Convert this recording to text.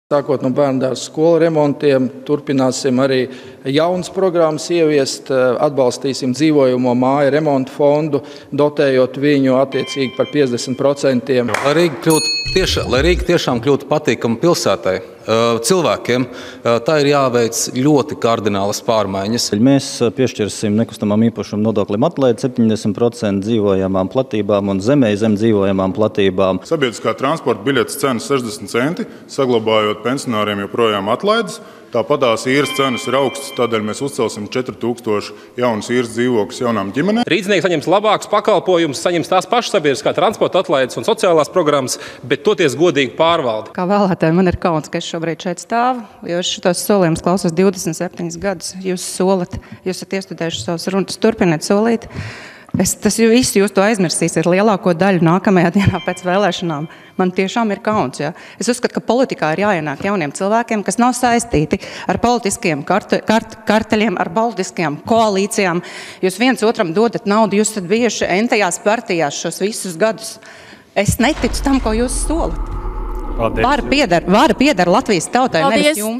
Sākot no bērnudārza skolu remontiem, turpināsim arī jaunas programmas ieviest, atbalstīsim dzīvojamo māju remontu fondu, dotējot viņu attiecīgi par 50%. Lai Rīga tiešām kļūtu patīkama pilsētai, cilvēkiem, tā ir jāveic ļoti kardinālas pārmaiņas. Mēs piešķirsim nekustamām īpašumu nodoklim atlaidi 70% dzīvojamām platībām un zemē zem dzīvojamām platībām. Sabiedriskā transporta biļetes cena 60 centi, saglabājot pensionāriem joprojām atlaides. Tāpatās īres cenas ir augstas, tādēļ mēs uzcelsim 4000 jaunas īres dzīvokļus jaunām ģimenēm. Rīdznieki saņems labākus pakalpojumus, saņems tās pašas sabiedriskā transporta atlaides un sociālās programmas, bet toties godīgi pārvalda. Kā vēlētāji, man ir kauns, ka es šobrīd šeit stāvu, jo es šitos solījumus klausos 27 gadus. Jūs solat, jūs esat iestudējuši savus runas, turpiniet solīt. Tas viss jūs to aizmirsīsiet lielāko daļu nākamajā dienā pēc vēlēšanām. Man tiešām ir kauns. Ja? Es uzskatu, ka politikā ir jāienāk jauniem cilvēkiem, kas nav saistīti ar politiskiem karteļiem, ar politiskajām koalīcijām. Jūs viens otram dodat naudu, jūs esat bijuši entajās partijās šos visus gadus. Es neticu tam, ko jūs solat. Vara pieder Latvijas tautai, nevis jums.